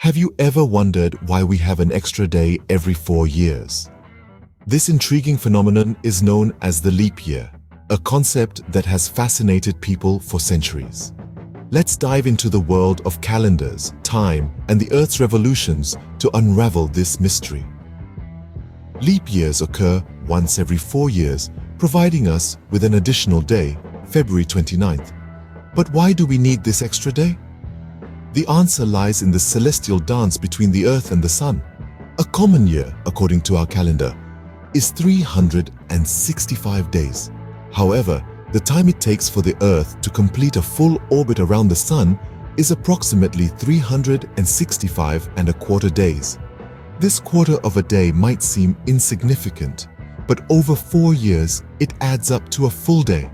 Have you ever wondered why we have an extra day every 4 years? This intriguing phenomenon is known as the leap year, a concept that has fascinated people for centuries. Let's dive into the world of calendars, time, and the Earth's revolutions to unravel this mystery. Leap years occur once every 4 years, providing us with an additional day, February 29th. But why do we need this extra day? The answer lies in the celestial dance between the Earth and the Sun. A common year, according to our calendar, is 365 days. However, the time it takes for the Earth to complete a full orbit around the Sun is approximately 365.25 days. This quarter of a day might seem insignificant, but over 4 years, it adds up to a full day.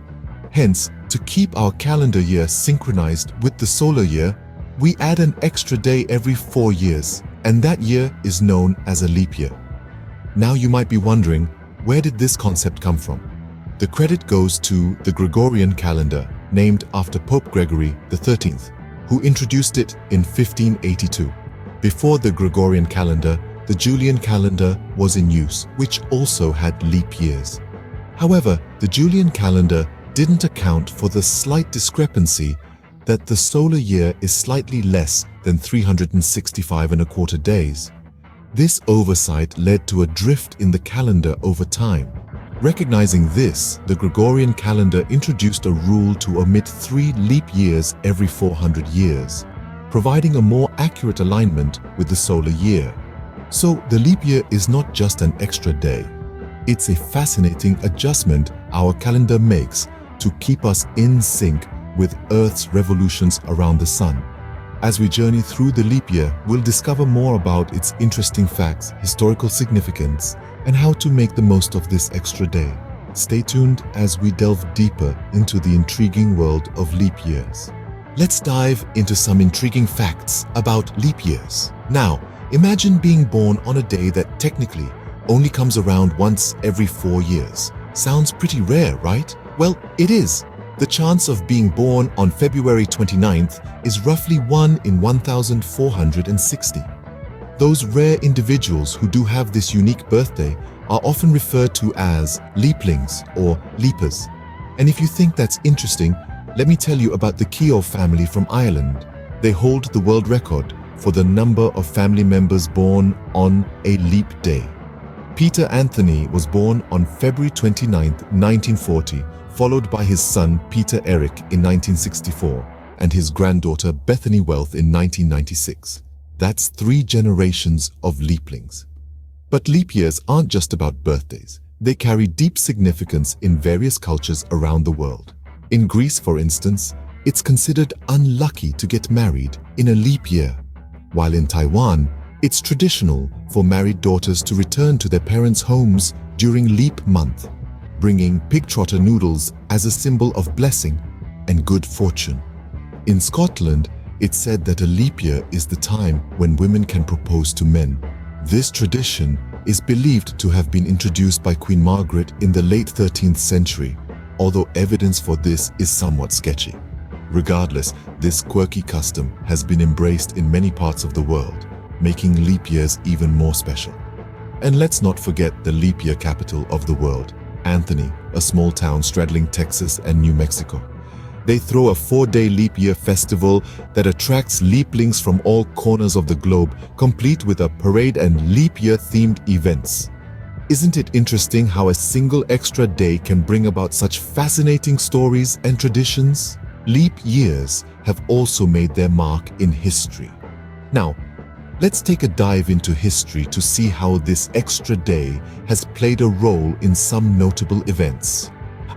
Hence, to keep our calendar year synchronized with the solar year, we add an extra day every 4 years, and that year is known as a leap year. Now you might be wondering, where did this concept come from? The credit goes to the Gregorian calendar, named after Pope Gregory XIII, who introduced it in 1582. Before the Gregorian calendar, the Julian calendar was in use, which also had leap years. However, the Julian calendar didn't account for the slight discrepancy that the solar year is slightly less than 365.25 days. This oversight led to a drift in the calendar over time. Recognizing this, the Gregorian calendar introduced a rule to omit 3 leap years every 400 years, providing a more accurate alignment with the solar year. So the leap year is not just an extra day. It's a fascinating adjustment our calendar makes to keep us in sync with Earth's revolutions around the Sun. As we journey through the leap year, we'll discover more about its interesting facts, historical significance, and how to make the most of this extra day. Stay tuned as we delve deeper into the intriguing world of leap years. Let's dive into some intriguing facts about leap years. Now, imagine being born on a day that technically only comes around once every 4 years. Sounds pretty rare, right? Well, it is. The chance of being born on February 29th is roughly 1 in 1,460. Those rare individuals who do have this unique birthday are often referred to as leaplings or leapers. And if you think that's interesting, let me tell you about the Keogh family from Ireland. They hold the world record for the number of family members born on a leap day. Peter Anthony was born on February 29, 1940, followed by his son Peter Eric in 1964 and his granddaughter Bethany Wealth in 1996. That's 3 generations of leaplings. But leap years aren't just about birthdays. They carry deep significance in various cultures around the world. In Greece, for instance, it's considered unlucky to get married in a leap year, while in Taiwan, it's traditional for married daughters to return to their parents' homes during leap month, bringing pig trotter noodles as a symbol of blessing and good fortune. In Scotland, it's said that a leap year is the time when women can propose to men. This tradition is believed to have been introduced by Queen Margaret in the late 13th century, although evidence for this is somewhat sketchy. Regardless, this quirky custom has been embraced in many parts of the world, making leap years even more special. And let's not forget the leap year capital of the world, Anthony, a small town straddling Texas and New Mexico. They throw a 4-day leap year festival that attracts leaplings from all corners of the globe, complete with a parade and leap year themed events. Isn't it interesting how a single extra day can bring about such fascinating stories and traditions? Leap years have also made their mark in history. Now, let's take a dive into history to see how this extra day has played a role in some notable events.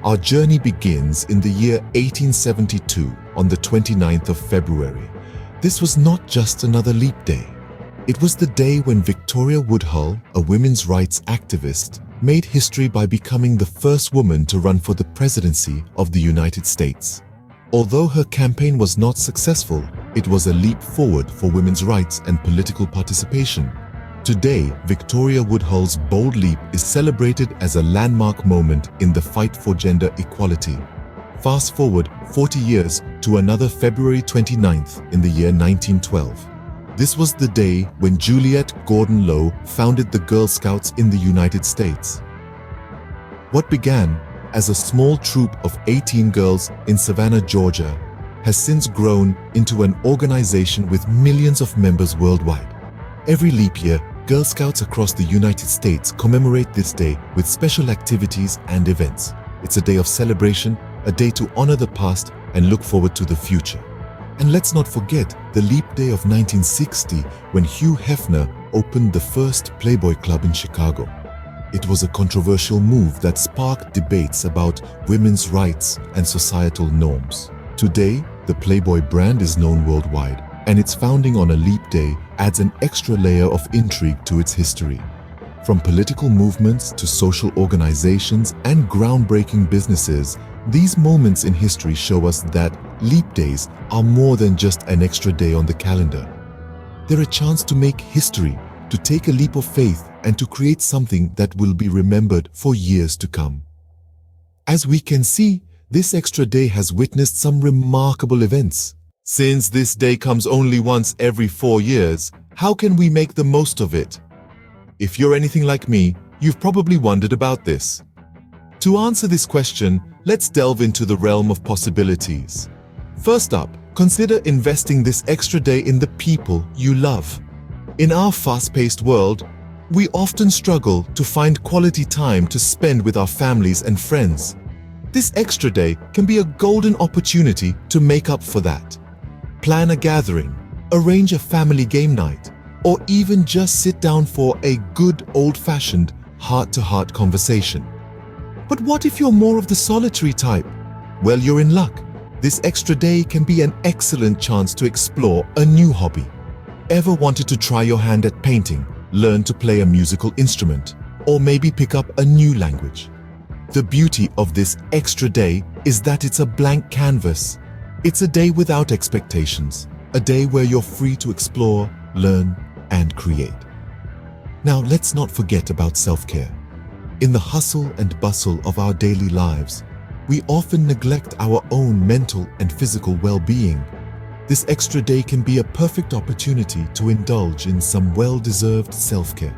Our journey begins in the year 1872 on the 29th of February. This was not just another leap day. It was the day when Victoria Woodhull, a women's rights activist, made history by becoming the first woman to run for the presidency of the United States. Although her campaign was not successful, it was a leap forward for women's rights and political participation. Today, Victoria Woodhull's bold leap is celebrated as a landmark moment in the fight for gender equality. Fast forward 40 years to another February 29th in the year 1912. This was the day when Juliet Gordon Low founded the Girl Scouts in the United States. What began as a small troop of 18 girls in Savannah, Georgia, has since grown into an organization with millions of members worldwide. Every leap year, Girl Scouts across the United States commemorate this day with special activities and events. It's a day of celebration, a day to honor the past and look forward to the future. And let's not forget the leap day of 1960 when Hugh Hefner opened the first Playboy Club in Chicago. It was a controversial move that sparked debates about women's rights and societal norms. Today, the Playboy brand is known worldwide, and its founding on a leap day adds an extra layer of intrigue to its history. From political movements to social organizations and groundbreaking businesses, these moments in history show us that leap days are more than just an extra day on the calendar. They're a chance to make history, to take a leap of faith, and to create something that will be remembered for years to come. As we can see, this extra day has witnessed some remarkable events. Since this day comes only once every 4 years, how can we make the most of it? If you're anything like me, you've probably wondered about this. To answer this question, let's delve into the realm of possibilities. First up, consider investing this extra day in the people you love. In our fast-paced world, we often struggle to find quality time to spend with our families and friends. This extra day can be a golden opportunity to make up for that. Plan a gathering, arrange a family game night, or even just sit down for a good old-fashioned heart-to-heart conversation. But what if you're more of the solitary type? Well, you're in luck. This extra day can be an excellent chance to explore a new hobby. Ever wanted to try your hand at painting, learn to play a musical instrument, or maybe pick up a new language? The beauty of this extra day is that it's a blank canvas. It's a day without expectations, a day where you're free to explore, learn, and create. Now, let's not forget about self-care. In the hustle and bustle of our daily lives, we often neglect our own mental and physical well-being. This extra day can be a perfect opportunity to indulge in some well-deserved self-care.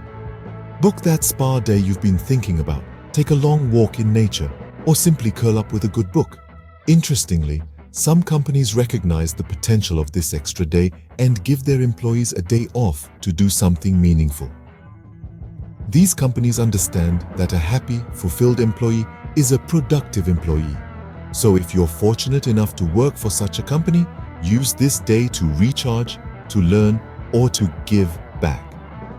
Book that spa day you've been thinking about, take a long walk in nature, or simply curl up with a good book. Interestingly, some companies recognize the potential of this extra day and give their employees a day off to do something meaningful. These companies understand that a happy, fulfilled employee is a productive employee. So if you're fortunate enough to work for such a company, use this day to recharge, to learn, or to give back.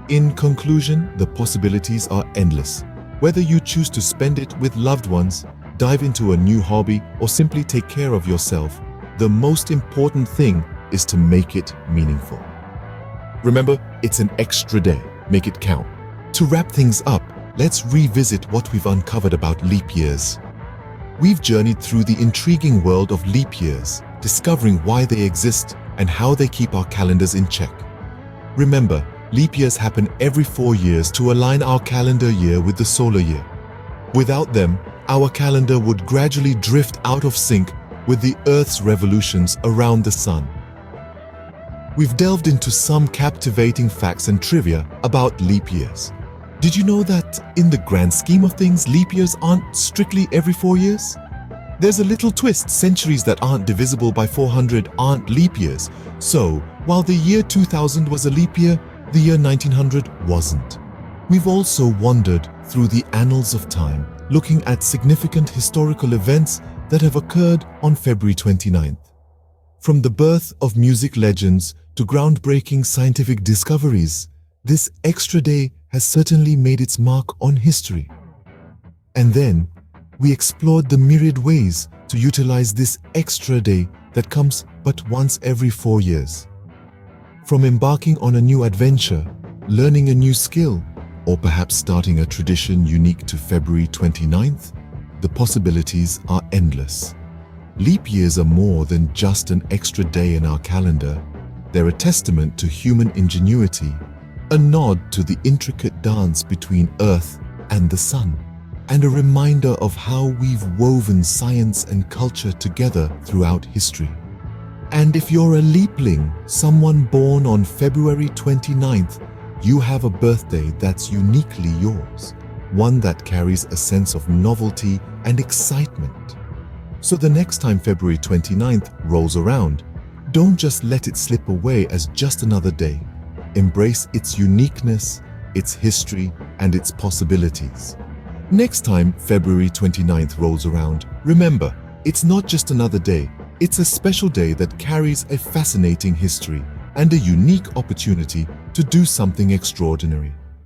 In conclusion, the possibilities are endless. Whether you choose to spend it with loved ones, dive into a new hobby, or simply take care of yourself, the most important thing is to make it meaningful. Remember, it's an extra day. Make it count. To wrap things up, let's revisit what we've uncovered about leap years. We've journeyed through the intriguing world of leap years, discovering why they exist and how they keep our calendars in check. Remember, leap years happen every 4 years to align our calendar year with the solar year. Without them, our calendar would gradually drift out of sync with the Earth's revolutions around the sun. We've delved into some captivating facts and trivia about leap years. Did you know that, in the grand scheme of things, leap years aren't strictly every 4 years? There's a little twist. Centuries that aren't divisible by 400 aren't leap years. So, while the year 2000 was a leap year, the year 1900 wasn't. We've also wandered through the annals of time, looking at significant historical events that have occurred on February 29th. From the birth of music legends to groundbreaking scientific discoveries, this extra day has certainly made its mark on history. And then, we explored the myriad ways to utilize this extra day that comes but once every 4 years. From embarking on a new adventure, learning a new skill, or perhaps starting a tradition unique to February 29th, the possibilities are endless. Leap years are more than just an extra day in our calendar. They're a testament to human ingenuity, a nod to the intricate dance between Earth and the Sun, and a reminder of how we've woven science and culture together throughout history. And if you're a leapling, someone born on February 29th, you have a birthday that's uniquely yours, one that carries a sense of novelty and excitement. So the next time February 29th rolls around, don't just let it slip away as just another day. Embrace its uniqueness, its history, and its possibilities. Next time February 29th rolls around, remember, it's not just another day. It's a special day that carries a fascinating history and a unique opportunity to do something extraordinary.